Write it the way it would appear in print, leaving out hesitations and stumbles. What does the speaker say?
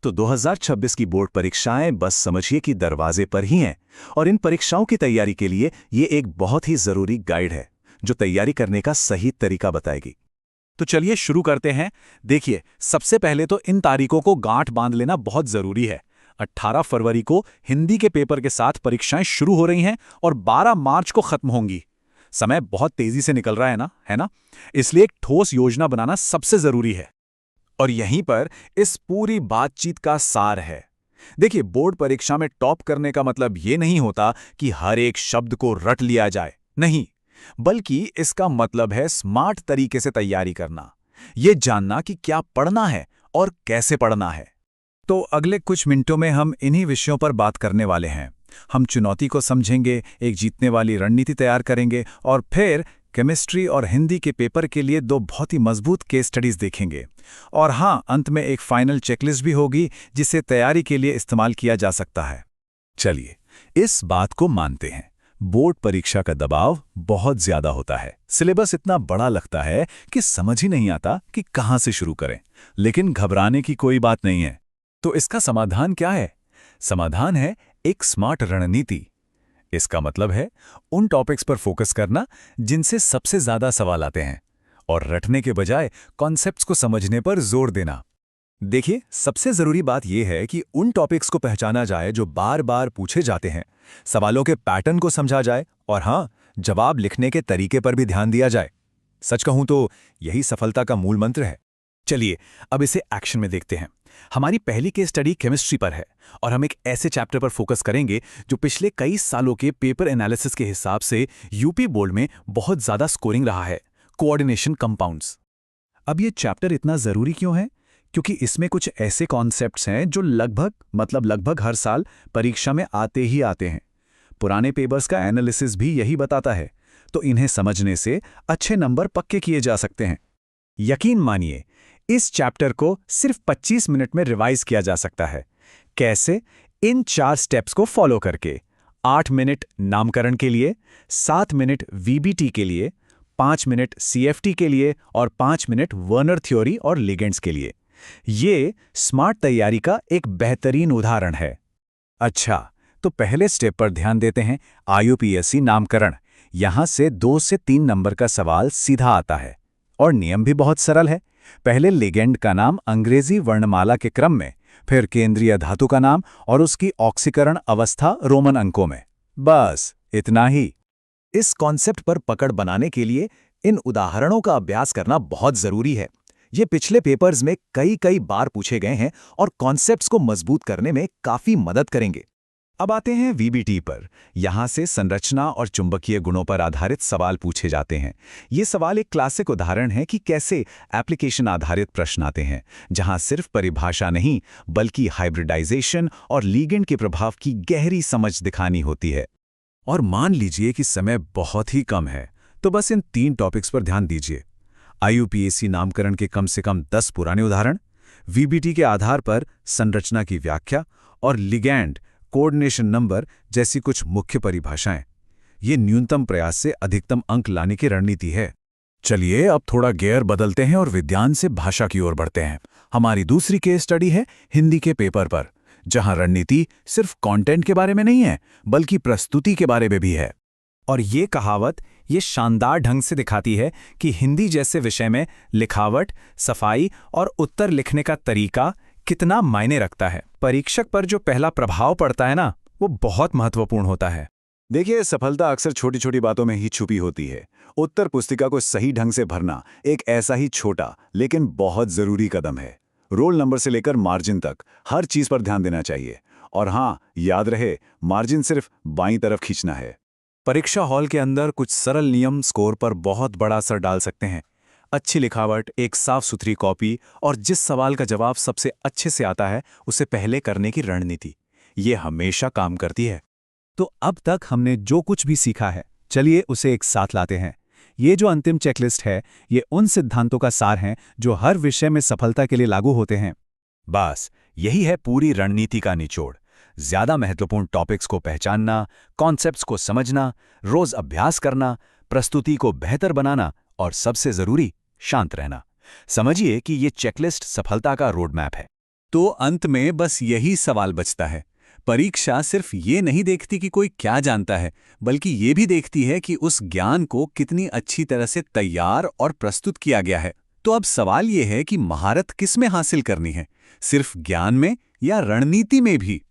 तो 2026 की बोर्ड परीक्षाएं बस समझिए कि दरवाजे पर ही हैं। और इन परीक्षाओं की तैयारी के लिए ये एक बहुत ही जरूरी गाइड है जो तैयारी करने का सही तरीका बताएगी। तो चलिए शुरू करते हैं। देखिए, सबसे पहले तो इन तारीखों को गांठ बांध लेना बहुत जरूरी है। 18 फरवरी को हिंदी के पेपर के साथ परीक्षाएं शुरू हो रही हैं और 12 मार्च को खत्म होंगी। समय बहुत तेजी से निकल रहा है ना। इसलिए एक ठोस योजना बनाना सबसे जरूरी है। और यहीं पर इस पूरी बातचीत का सार है। देखिए, बोर्ड परीक्षा में टॉप करने का मतलब ये नहीं होता कि हर एक शब्द को रट लिया जाए, नहीं, बल्कि इसका मतलब है स्मार्ट तरीके से तैयारी करना, ये जानना कि क्या पढ़ना है और कैसे पढ़ना है। तो अगले कुछ मिनटों में हम इन्हीं विषयों पर बात करने वाले हैं। हम चुनौती को समझेंगे, एक जीतने वाली रणनीति तैयार करेंगे और फिर केमिस्ट्री और हिंदी के पेपर के लिए दो बहुत ही मजबूत केस स्टडीज देखेंगे। और हाँ, अंत में एक फाइनल चेकलिस्ट भी होगी जिसे तैयारी के लिए इस्तेमाल किया जा सकता है। चलिए, इस बात को मानते हैं, बोर्ड परीक्षा का दबाव बहुत ज्यादा होता है। सिलेबस इतना बड़ा लगता है कि समझ ही नहीं आता कि कहां से शुरू करें। लेकिन घबराने की कोई बात नहीं है। तो इसका समाधान क्या है? समाधान है एक स्मार्ट रणनीति। इसका मतलब है उन टॉपिक्स पर फोकस करना जिनसे सबसे ज्यादा सवाल आते हैं और रटने के बजाय कॉन्सेप्ट्स को समझने पर जोर देना। देखिए, सबसे जरूरी बात यह है कि उन टॉपिक्स को पहचाना जाए जो बार बार पूछे जाते हैं, सवालों के पैटर्न को समझा जाए और हाँ, जवाब लिखने के तरीके पर भी ध्यान दिया जाए। सच कहूं तो यही सफलता का मूल मंत्र है। चलिए, अब इसे एक्शन में देखते हैं। हमारी पहली केस स्टडी केमिस्ट्री पर है और हम एक ऐसे चैप्टर पर फोकस करेंगे जो पिछले कई सालों के पेपर एनालिसिस के हिसाब से यूपी बोर्ड में बहुत ज्यादा स्कोरिंग रहा है, कोऑर्डिनेशन कंपाउंड्स। अब ये चैप्टर इतना जरूरी क्यों है? क्योंकि इसमें कुछ ऐसे कॉन्सेप्ट्स हैं जो लगभग हर साल परीक्षा में आते ही आते हैं। पुराने पेपर्स का एनालिसिस भी यही बताता है, तो इन्हें समझने से अच्छे नंबर पक्के किए जा सकते हैं। यकीन मानिए, इस चैप्टर को सिर्फ 25 मिनट में रिवाइज किया जा सकता है। कैसे? इन 4 स्टेप्स को फॉलो करके। 8 मिनट नामकरण के लिए, 7 मिनट वीबीटी के लिए, 5 मिनट सीएफटी के लिए और 5 मिनट वर्नर थ्योरी और लिगेंड्स के लिए। ये स्मार्ट तैयारी का एक बेहतरीन उदाहरण है। अच्छा, तो पहले स्टेप पर ध्यान देते हैं, आईयूपीएससी नामकरण। यहां से 2 से 3 नंबर का सवाल सीधा आता है और नियम भी बहुत सरल है। पहले लिगेंड का नाम अंग्रेजी वर्णमाला के क्रम में, फिर केंद्रीय धातु का नाम और उसकी ऑक्सीकरण अवस्था रोमन अंकों में। बस इतना ही। इस कॉन्सेप्ट पर पकड़ बनाने के लिए इन उदाहरणों का अभ्यास करना बहुत जरूरी है। ये पिछले पेपर्स में कई बार पूछे गए हैं और कॉन्सेप्ट्स को मजबूत करने में काफी मदद करेंगे। अब आते हैं वीबीटी पर। यहां से संरचना और चुंबकीय गुणों पर आधारित सवाल पूछे जाते हैं। ये सवाल एक क्लासिक उदाहरण है कि कैसे एप्लीकेशन आधारित प्रश्न आते हैं, जहां सिर्फ परिभाषा नहीं बल्कि हाइब्रिडाइजेशन और लीगेंड के प्रभाव की गहरी समझ दिखानी होती है। और मान लीजिए कि समय बहुत ही कम है, तो बस इन 3 टॉपिक्स पर ध्यान दीजिए। आईयूपीएससी नामकरण के कम से कम 10 पुराने उदाहरण, वीबीटी के आधार पर संरचना की व्याख्या और लिगैंड कोऑर्डिनेशन नंबर जैसी कुछ मुख्य परिभाषाएं। ये न्यूनतम प्रयास से अधिकतम अंक लाने की रणनीति है। चलिए, अब थोड़ा गियर बदलते हैं और विज्ञान से भाषा की ओर बढ़ते हैं। हमारी दूसरी केस स्टडी है हिंदी के पेपर पर, जहां रणनीति सिर्फ कंटेंट के बारे में नहीं है बल्कि प्रस्तुति के बारे में भी है। और ये कहावत ये शानदार ढंग से दिखाती है कि हिंदी जैसे विषय में लिखावट, सफाई और उत्तर लिखने का तरीका कितना मायने रखता है। परीक्षक पर जो पहला प्रभाव पड़ता है ना, वो बहुत महत्वपूर्ण होता है। देखिए, सफलता अक्सर छोटी छोटी बातों में ही छुपी होती है। उत्तर पुस्तिका को सही ढंग से भरना एक ऐसा ही छोटा लेकिन बहुत जरूरी कदम है। रोल नंबर से लेकर मार्जिन तक हर चीज पर ध्यान देना चाहिए। और हाँ, याद रहे, मार्जिन सिर्फ बाईं तरफ खींचना है। परीक्षा हॉल के अंदर कुछ सरल नियम स्कोर पर बहुत बड़ा असर डाल सकते हैं। अच्छी लिखावट, एक साफ सुथरी कॉपी और जिस सवाल का जवाब सबसे अच्छे से आता है उसे पहले करने की रणनीति, ये हमेशा काम करती है। तो अब तक हमने जो कुछ भी सीखा है, चलिए उसे एक साथ लाते हैं। ये जो अंतिम चेकलिस्ट है, ये उन सिद्धांतों का सार है जो हर विषय में सफलता के लिए लागू होते हैं। बस यही है पूरी रणनीति का निचोड़। ज्यादा महत्वपूर्ण टॉपिक्स को पहचानना, कॉन्सेप्ट्स को समझना, रोज अभ्यास करना, प्रस्तुति को बेहतर बनाना और सबसे जरूरी, शांत रहना। समझिए कि ये चेकलिस्ट सफलता का रोड मैप है। तो अंत में बस यही सवाल बचता है। परीक्षा सिर्फ ये नहीं देखती कि कोई क्या जानता है, बल्कि ये भी देखती है कि उस ज्ञान को कितनी अच्छी तरह से तैयार और प्रस्तुत किया गया है। तो अब सवाल ये है कि महारत किस में हासिल करनी है, सिर्फ ज्ञान में या रणनीति में भी?